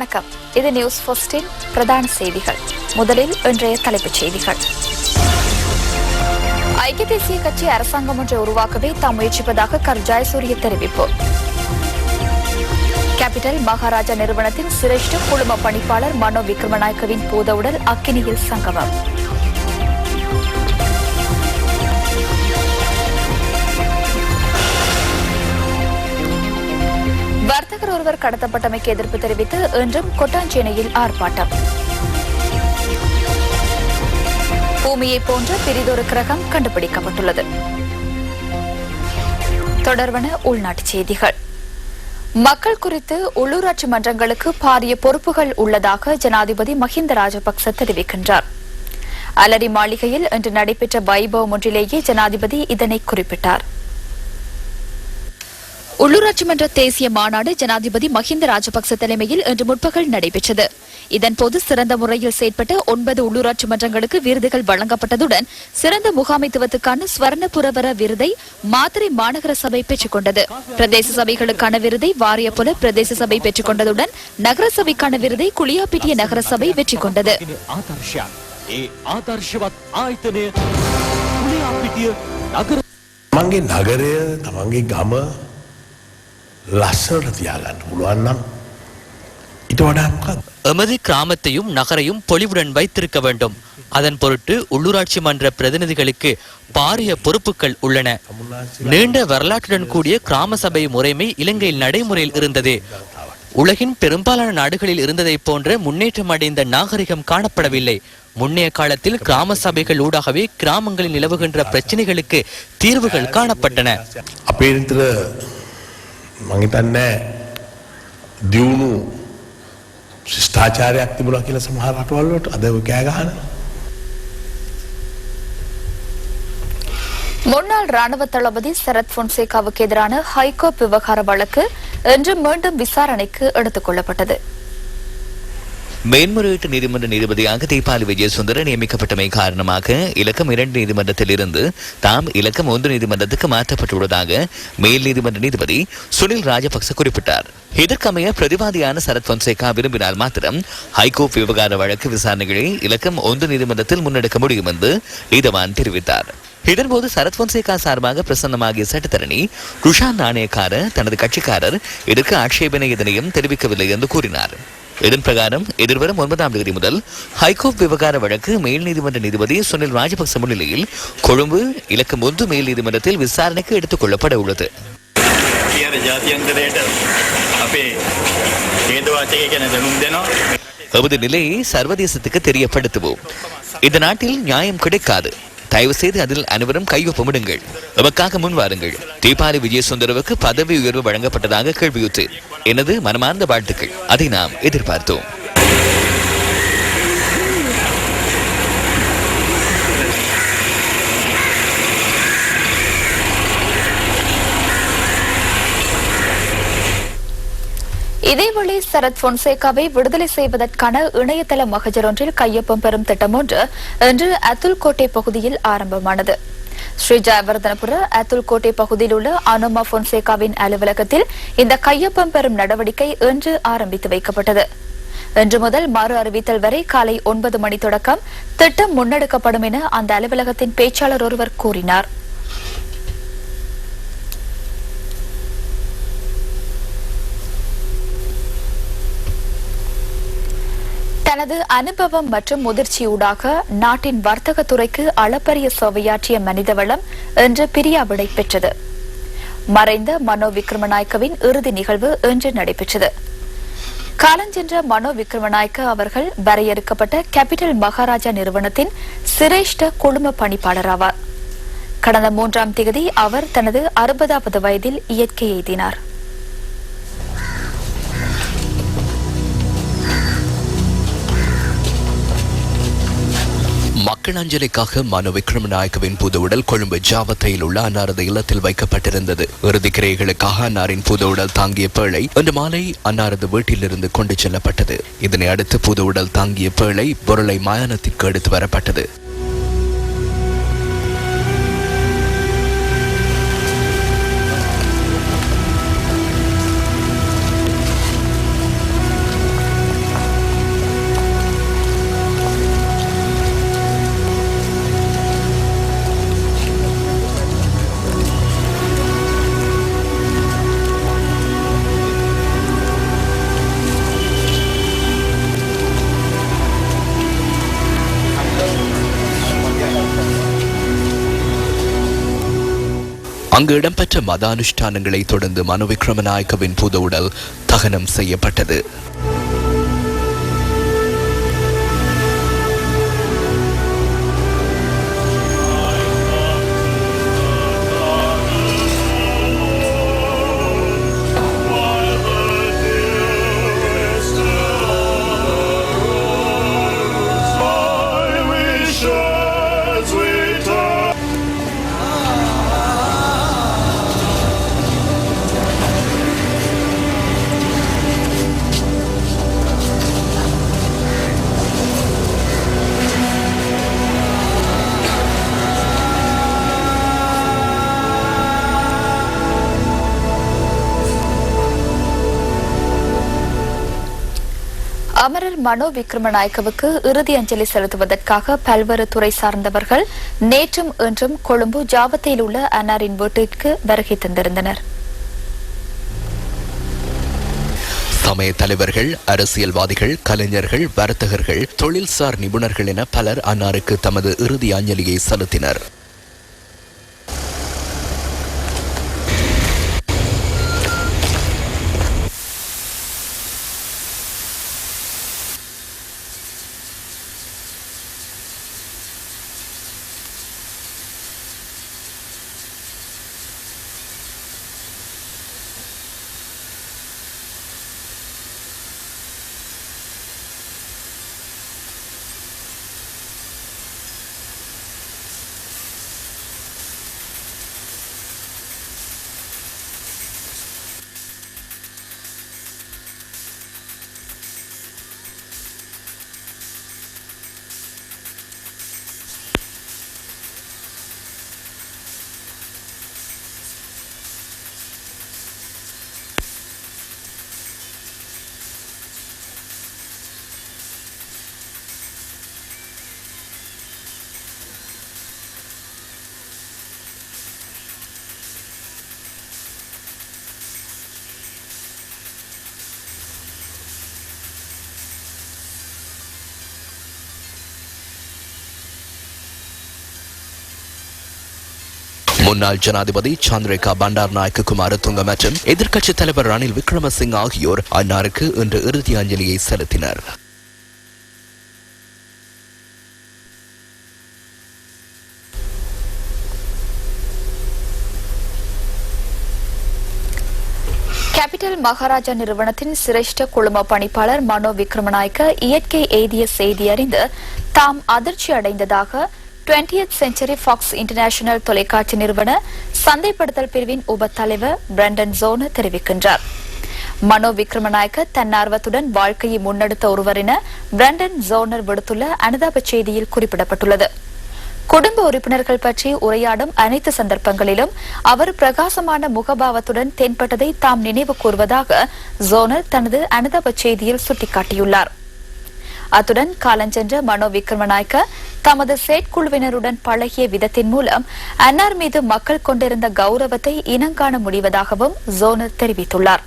வணக்கம். இது நியூஸ் ஃபர்ஸ்டின் பிரதான செய்திகள். முதலில் இன்றைய தலைப்புச் செய்திகள். ஐக்கிய தேசிய கட்சி அரசாங்கம் ஒன்றை உருவாக்கவே தாம் முயற்சிப்பதாக கரு ஜெயசூரிய தெரிவிப்பு. கேபிட்டல் மகாராஜா நிறுவனத்தின் சிரேஷ்ட குழும பணிப்பாளர் மனோ விக்ரமநாயக்கவின் பூதவுடல் அக்கினியில் சங்கமம். வர்த்தகர் ஒருவர் கடத்தப்பட்டமைக்கு எதிர்ப்பு தெரிவித்து இன்றும் கொட்டாஞ்சேனையில் ஆர்ப்பாட்டம். பூமியை போன்ற பிரிதொரு கிரகம் கண்டுபிடிக்கப்பட்டுள்ளது. தொடர்பான உள்நாட்டுச் செய்திகள். மக்கள் குறித்து உள்ளூராட்சி மன்றங்களுக்கு பாரிய பொறுப்புகள் உள்ளதாக ஜனாதிபதி மஹிந்த ராஜபக்ச தெரிவிக்கின்றார். அலரி மாளிகையில் இன்று நடைபெற்ற வைபவம் ஒன்றிலேயே ஜனாதிபதி இதனை குறிப்பிட்டார். உள்ளூராட்சி மன்ற தேசிய மாநாடு ஜனாதிபதி மஹிந்த ராஜபக்ச தலைமையில் இன்று முற்பகல் நடைபெற்றது. இதன்போது சிறந்த முறையில் செயற்பட்ட 9 உள்ளூராட்சி மன்றங்களுக்கு விருதுகள் வழங்கப்பட்டதுடன் சிறந்த முகாமைத்துவத்துக்கான ஸ்வர்ண புரவர விருதை மாத்தறை மாநகர சபை பெற்றுக் கொண்டது. பிரதேச சபைகளுக்கான விருதை வாரியபுல பிரதேச சபை பெற்றுக் கொண்டதுடன் நகர சபைக்கான விருதை குளியாப்பிட்டிய நகர சபை வெற்றி கொண்டது. எமது கிராமத்தையும் நகரையும் பொலிவுடன் வைத்திருக்க வேண்டும். அதன் பொருட்டு உள்ளூராட்சி மன்ற பிரதிநிதிகளுக்கு பாரிய பொறுப்புகள் உள்ளன. நீண்ட வரலாற்றுடன் கூடிய கிராம சபை முறைமை இலங்கையில் நடைமுறையில் இருந்தது. உலகின் பெரும்பாலான நாடுகளில் இருந்ததை போன்ற முன்னேற்றம் அடைந்த நாகரிகம் காணப்படவில்லை. முன்னைய காலத்தில் கிராம சபைகள் ஊடாகவே கிராமங்களில் நிலவுகின்ற பிரச்சனைகளுக்கு தீர்வுகள் காணப்பட்டன. முன்னாள் ராணுவ தளபதி சரத் பொன்சேகாவுக்கு எதிரான ஹைகோர்ட் விவகார வழக்கு இன்று மீண்டும் விசாரணைக்கு எடுத்துக் கொள்ளப்பட்டது. மேன்முறையீட்டு நீதிமன்ற நீதிபதியாக தீபாலி விஜயசுந்தர நியமிக்கப்பட்டமை காரணமாக இலக்கம் 2 நீதிமன்றத்தில் இருந்து தாம் இலக்கம் 1 நீதிமன்றத்துக்கு மாற்றப்பட்டுள்ளதாக மேல் நீதிமன்ற நீதிபதி சுனில் ராஜபக்ச குறிப்பிட்டார். இதற்கமைய பிரதிவாதியான சரத் பொன்சேகா விரும்பினால் மாத்திரம் ஹைகோர்ட் விவகார வழக்கு விசாரணைகளை இலக்கம் 1 நீதிமன்றத்தில் முன்னெடுக்க முடியும் என்று நீதவான் தெரிவித்தார். இதன்போது சரத் பொன்சேகா சார்பாக பிரசன்னமாகிய சட்டத்தரணி ருஷான் நாணயக்கார தனது கட்சிக்காரர் இதற்கு ஆட்சேபனை எதனையும் தெரிவிக்கவில்லை என்று கூறினார். இதன் பிரகாரம் எதிர்வரும் 9ஆம் தேதி முதல் ஹைகோர்ட் விவகார வழக்கு மேல் நீதிமன்ற நீதிபதி சுனில் ராஜபக்ச முன்னிலையில் கொழும்பு இலக்கம் 1 மேல் நீதிமன்றத்தில் விசாரணைக்கு எடுத்துக் கொள்ளப்பட உள்ளது. எமது நிலையை சர்வதேசத்துக்கு தெரியப்படுத்துவோம். இந்த நாட்டில் நியாயம் கிடைக்காது. தயவு செய்து அதில் அனைவரும் கையொப்பமிடுங்கள். எமக்காக முன் வாருங்கள். தீபாலி விஜயசுந்தரவுக்கு பதவி உயர்வு வழங்கப்பட்டதாக கேள்வியுற்றேன். எனது மனமார்ந்த வாழ்த்துக்கள். அதை நாம் எதிர்பார்த்தோம். இதேவேளை சரத் பொன்சேகாவை விடுதலை செய்வதற்கான இணையதள மகஜர் ஒன்றில் கையொப்பம் பெறும் திட்டம் ஒன்று இன்று அத்துல்கோட்டை பகுதியில் ஆரம்பமானது. ஸ்ரீ ஜெயவர்தனபுர அத்துல்கோட்டை பகுதியில் உள்ள அனுமா பொன்சேகாவின் அலுவலகத்தில் இந்த கையொப்பம் பெறும் நடவடிக்கை இன்று ஆரம்பித்து வைக்கப்பட்டது. இன்று முதல் மறு அறிவித்தல் வரை காலை 9 மணி தொடக்கம் திட்டம் முன்னெடுக்கப்படும் என அந்த அலுவலகத்தின் பேச்சாளர் ஒருவர் கூறினார். தனது அனுபவம் மற்றும் முதிர்ச்சியூடாக நாட்டின் வர்த்தக துறைக்கு அளப்பரிய சேவையாற்றிய மனிதவளம் இன்று பிரியாவிடை பெற்றது. மறைந்த மனோ விக்ரமநாயக்கவின் இறுதி நிகழ்வு இன்று நடைபெற்றது. காலஞ்சென்ற மனோ விக்ரமநாயக்க அவர்கள் வரையறுக்கப்பட்ட கேபிட்டல் மகாராஜா நிறுவனத்தின் சிரேஷ்ட குழும பணிப்பாளர் ஆவார். கடந்த 3ஆம் தேதி அவர் தனது 60வது வயதில் இயற்கை எய்தினார். மக்கள் அஞ்சலிக்காக மனோ விக்ரமநாயக்கவின் புது உடல் கொழும்பு ஜாவத்தையில் உள்ள அன்னாரது இல்லத்தில் வைக்கப்பட்டிருந்தது. இறுதி கிரைகளுக்காக அன்னாரின் புது உடல் தாங்கிய பேழை இன்று மாலை அன்னாரது வீட்டிலிருந்து கொண்டு செல்லப்பட்டது. இதனை அடுத்து புது உடல் தாங்கிய பேழை பொருளை மயானத்திற்கு எடுத்து வரப்பட்டது. அங்கு இடம்பெற்ற மத அனுஷ்டானங்களை தொடர்ந்து மனோ விக்ரமநாயக்கவின் பூத உடல் தகனம் செய்யப்பட்டது. அமரர் மனோ விக்ரமநாயக்கவுக்கு இறுதி அஞ்சலி செலுத்துவதற்காக பல்வேறு துறை சார்ந்தவர்கள் நேற்றும் இன்றும் கொழும்பு ஜாவத்தையில் உள்ள அன்னாரின் வீட்டிற்கு வருகை தந்திருந்தனர். சமய தலைவர்கள், அரசியல்வாதிகள், கலைஞர்கள், வர்த்தகர்கள், தொழில்சார் நிபுணர்கள் என பலர் அன்னாருக்கு தமது இறுதி அஞ்சலியை செலுத்தினர். முன்னாள் ஜனாதிபதி சந்திரிகா பண்டாரநாயக்க குமாரதுங்க மற்றும் எதிர்க்கட்சித் தலைவர் ரணில் விக்ரமசிங்க ஆகியோர் அன்னாருக்கு இன்று இறுதி அஞ்சலியை செலுத்தினர். கேபிட்டல் மகாராஜா நிறுவனத்தின் சிரேஷ்ட குழும பணிப்பாளர் மனோ விக்ரமநாயக்க இயற்கை எய்திய செய்தி அறிந்து தாம் அதிர்ச்சி அடைந்ததாக 20th Century Fox International தொலைக்காட்சி நிறுவன சந்தைப்படுத்தல் பிரிவின் உப தலைவர் பிரண்டன் ஜோனர் தெரிவிக்கின்றார். மனோ விக்ரமநாயக்க தன்னார்வத்துடன் வாழ்க்கையை முன்னெடுத்த ஒருவர் என பிரண்டன் ஜோனர் விடுத்துள்ள அனுதாப செய்தியில் குறிப்பிடப்பட்டுள்ளது. குடும்ப உறுப்பினர்கள் பற்றி உரையாடும் அனைத்து சந்தர்ப்பங்களிலும் அவர் பிரகாசமான முகபாவத்துடன் தென்பட்டதை தாம் நினைவு கூறுவதாக ஜோனர் தனது அனுதாப செய்தியில் சுட்டிக்காட்டியுள்ளார். அத்துடன் காலஞ்சென்ற மனோ விக்ரமநாயக்க தமது செயற்குழுவினருடன் பழகிய விதத்தின் மூலம் அன்னார் மீது மக்கள் கொண்டிருந்த கௌரவத்தை இனங்காண முடிவதாகவும் ஜோனர் தெரிவித்துள்ளார்.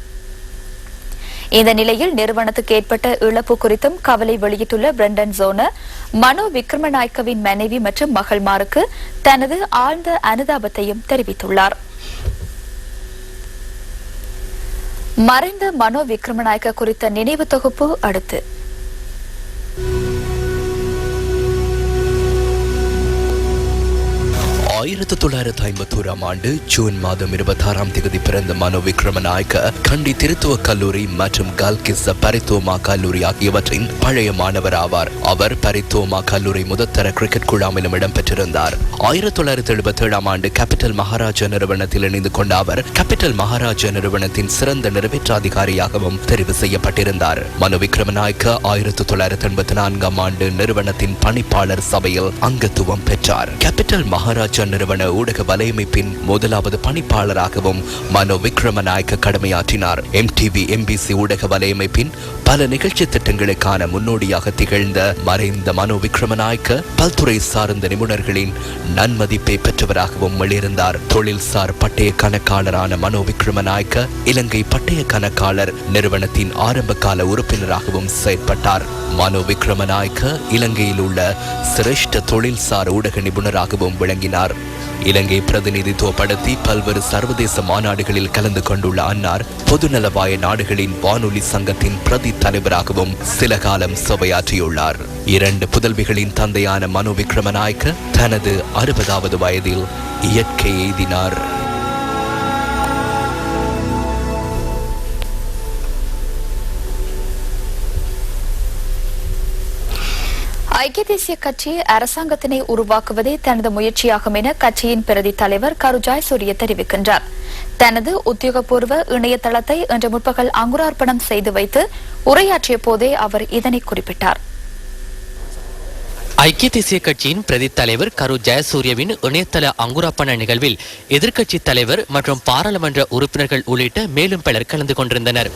இந்த நிலையில் நிறுவனத்துக்கு ஏற்பட்ட இழப்பு குறித்தும் கவலை வெளியிட்டுள்ள பிரண்டன் ஜோனர் மனோ விக்ரமநாயக்கவின் மனைவி மற்றும் மகள்மாருக்கு தனது ஆழ்ந்த அனுதாபத்தையும் தெரிவித்துள்ளார். மறைந்த மனோ விக்ரமநாயக்க குறித்த நினைவு தொகுப்பு அடுத்து. 1951 ஆண்டு ஜூன் மாதம் 26ஆம் தேதி பிறந்த மனோ விக்ரமநாயக்க கண்டி திருத்துவ கல்லூரி மற்றும் கல்கிஸ்ஸ பரித்தோமா கல்லூரி ஆகியவற்றின் பழைய மாணவர் ஆவார். அவர் பரித்தோமா கல்லூரி முதற்தர கிரிக்கெட் குழாமிலும் இடம்பெற்றிருந்தார். 1977ஆம் ஆண்டு கேபிட்டல் மகாராஜா நிறுவனத்தில் இணைந்து கொண்ட அவர் கேபிட்டல் மகாராஜா நிறுவனத்தின் சிறந்த நிறைவேற்றாதிகாரியாகவும் தெரிவு செய்யப்பட்டிருந்தார். மனோ விக்ரமநாயக்க 1984ஆம் ஆண்டு நிறுவனத்தின் பணிப்பாளர் சபையில் அங்கத்துவம் பெற்றார். கேபிட்டல் மகாராஜா நிறுவன ஊடக வலையமைப்பின் முதலாவது பணிப்பாளராகவும் மனோ விக்ரமநாயக்க கடமையாற்றினார். MTV MBC ஊடக வலையமைப்பின் பல நிகழ்ச்சி திட்டங்களுக்கான முன்னோடியாக திகழ்ந்த மறைந்த மனோ விக்ரமநாயக்க பல்துறை சார்ந்த நிபுணர்களின் நன்மதிப்பை பெற்றவராகவும் வெளியிருந்தார். தொழில்சார் பட்டய கணக்காளரான மனோ விக்ரமநாயக்க இலங்கை பட்டய கணக்காளர் நிறுவனத்தின் ஆரம்ப கால உறுப்பினராகவும் செயற்பட்டார். மனோ விக்ரமநாயக்க இலங்கையில் உள்ள சிரேஷ்ட தொழில்சார் ஊடக நிபுணராகவும் விளங்கினார். இலங்கை பிரதிநிதித்துவப்படுத்தி பல்வேறு சர்வதேச மாநாடுகளில் கலந்து கொண்டுள்ள அன்னார் பொதுநலவாய நாடுகளின் வானொலி சங்கத்தின் பிரதி தலைவராகவும் சில காலம் சேவையாற்றியுள்ளார். 2 புதல்விகளின் தந்தையான மனோ விக்ரமநாயக்க தனது 60வது வயதில் இயற்கை எய்தினார். ஐக்கிய தேசிய கட்சி அரசாங்கத்தினை உருவாக்குவதே தனது முயற்சியாகும் என கட்சியின் பிரதி தலைவர் கரு ஜயசூரிய தெரிவிக்கின்றார். தனது உத்தியோகபூர்வ இணையதளத்தை இன்று முற்பகல் அங்குரார்ப்பணம் செய்து வைத்து உரையாற்றிய போதே அவர் இதனை குறிப்பிட்டார். ஐக்கிய தேசிய கட்சியின் பிரதி தலைவர் கரு ஜயசூரியவின் இணையதள அங்குரார்ப்பண நிகழ்வில் எதிர்க்கட்சித் தலைவர் மற்றும் பாராளுமன்ற உறுப்பினர்கள் உள்ளிட்ட மேலும் பலர் கலந்து கொண்டிருந்தனர்.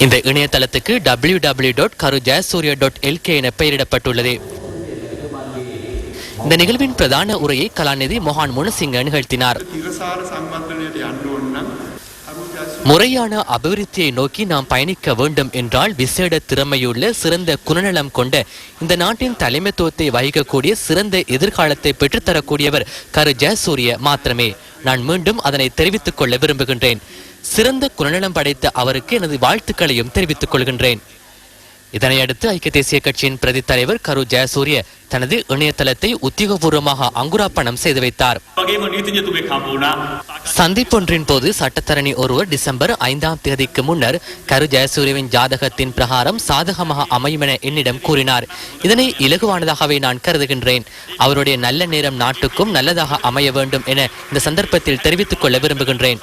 இந்த இணையதளத்துக்கு www.karujayasuriya.lk என பெயரிடப்பட்டுள்ளது. இந்த நிகழ்வின் பிரதான உரையை கலாநிதி மொஹான் முனசிங்க நிகழ்த்தினார். முறையான அபிவிருத்தியை நோக்கி நாம் பயணிக்க வேண்டும் என்றால் விசேட திறமையுள்ள சிறந்த குணநலம் கொண்ட இந்த நாட்டின் தலைமைத்துவத்தை வகிக்கக்கூடிய சிறந்த எதிர்காலத்தை பெற்றுத்தரக்கூடியவர் கரு ஜயசூரிய மாத்திரமே. நான் மீண்டும் அதனை தெரிவித்துக் கொள்ள விரும்புகின்றேன். சிறந்த குணநலம் படைத்த அவருக்கு எனது வாழ்த்துக்களையும் தெரிவித்துக் கொள்கின்றேன். இதனையடுத்து ஐக்கிய தேசிய கட்சியின் பிரதி தலைவர் கரு ஜயசூரிய தனது இணையதளத்தை உத்தியோகபூர்வமாக அங்குரார்ப்பணம் செய்து வைத்தார். சந்திப்பொன்றின் போது சட்டத்தரணி ஒருவர் டிசம்பர் 5ஆம் தேதிக்கு முன்னர் கரு ஜயசூரியவின் ஜாதகத்தின் பிரகாரம் சாதகமாக அமையும் என என்னிடம் கூறினார். இதனை இலகுவானதாகவே நான் கருதுகின்றேன். அவருடைய நல்ல நேரம் நாட்டுக்கும் நல்லதாக அமைய வேண்டும் என இந்த சந்தர்ப்பத்தில் தெரிவித்துக் கொள்ள விரும்புகின்றேன்.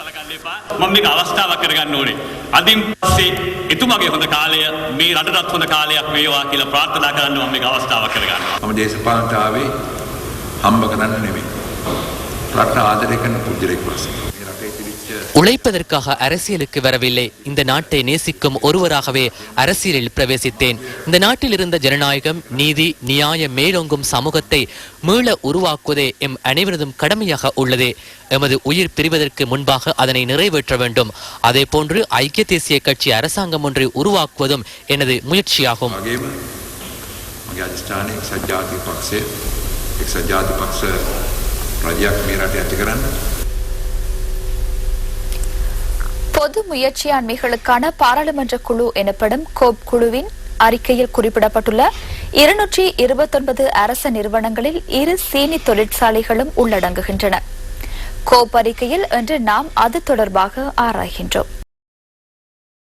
මම මේක අවස්ථාවක් කරගන්න ඕනේ. අදින් පස්සේ එතුමාගේ හොඳ කාලය මේ රටටත් හොඳ කාලයක් වේවා කියලා ප්‍රාර්ථනා කරන්න මම මේක අවස්ථාවක් කරගන්නවා. මම දේශපාලනට ආවේ හම්බ කරන්න නෙමෙයි. රට ආදරය කරන පුද්ගලෙක් වශයෙන්. මේ රටේ තිබිච්ච உழைப்பதற்காக அரசியலுக்கு வரவில்லை. இந்த நாட்டை நேசிக்கும் ஒருவராகவே அரசியலில் பிரவேசித்தேன். இந்த நாட்டில் இருந்த ஜனநாயகம், நீதி, நியாயம் மேலோங்கும் சமூகத்தை மீள உருவாக்குவதே எம் அனைவரதும் கடமையாக உள்ளது. எமது உயிர் பிரிவதற்கு முன்பாக அதனை நிறைவேற்ற வேண்டும். அதே போன்று ஐக்கிய தேசிய கட்சி அரசாங்கம் ஒன்றை உருவாக்குவதும் எனது முயற்சியாகும். பொது முயற்சியாண்மைகளுக்கான பாராளுமன்ற குழு எனப்படும் கோப் குழுவின் அறிக்கையில் குறிப்பிடப்பட்டுள்ள 229 அரச நிறுவனங்களில் 2 சீனி தொழிற்சாலைகளும் உள்ளடங்குகின்றன. கோப் அறிக்கையில் இன்று நாம் அது தொடர்பாக ஆராய்கின்றோம்.